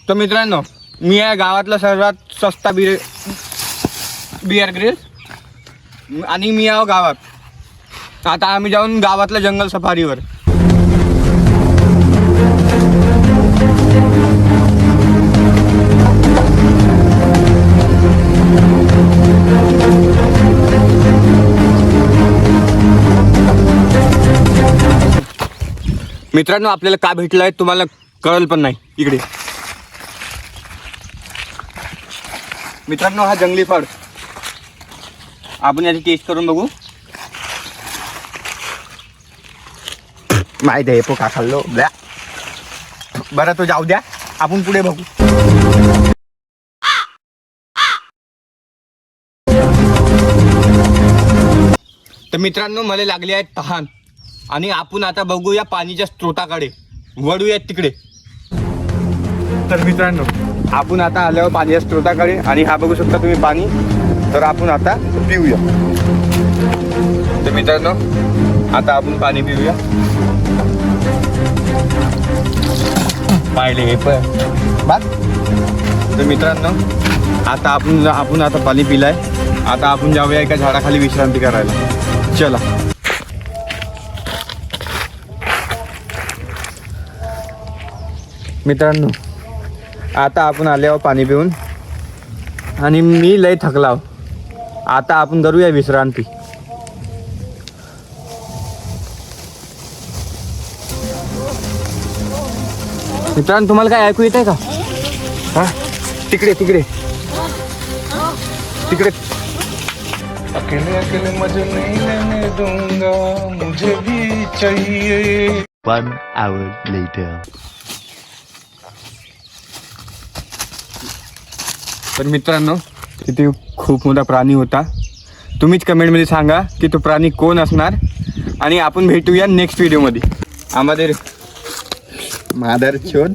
तर मित्रांनो, मी आहे गावातला सर्वात सस्ता बिअर ग्रिल आणि मी आहो गावात. आता आम्ही जाऊन गावातल्या जंगल सफारीवर. मित्रांनो, आपल्याला का भेटलं आहे तुम्हाला कळलं पण नाही. इकडे मित्रांनो, हा जंगली फळ. आपण याची टेस्ट करून बघू. माहिती आहे पोका खाल्लो. बरं, तो जाऊ द्या, आपण पुढे बघू. तर मित्रांनो, मला लागले आहेत तहान आणि आपण आता बघूया पाणीच्या स्त्रोताकडे, वळूया तिकडे. तर मित्रांनो, आपण आता आल्यावर पाणीच्या स्त्रोताकडे आणि हा बघू शकता तुम्ही पाणी. तर आपण आता पिऊया. तर मित्रांनो, आता आपण पाणी पिऊया. पाहिले हे पण बात. तर मित्रांनो, आता आपण आता पाणी पिलाय. आता आपण जाऊया एका झाडाखाली विश्रांती करायला. चला. मित्रांनो, आता आपण आल्यावर पाणी पिऊन आणि मी लय थकलाव. आता आपण करूया विश्रांती. मित्रांनो, तुम्हाला काय ऐकू येत आहे का? हा, तिकडे तिकडे तिकडे. अकेले अकेले मजे नहीं लेने दूंगा, मुझे भी चाहिए. 1 hour later. तर मित्रांनो, तिथे खूप मोठा प्राणी होता. तुम्हीच कमेंटमध्ये सांगा की तो प्राणी कोण असणार आणि आपण भेटूया नेक्स्ट व्हिडिओमध्ये. आम्हाला मादर छोड.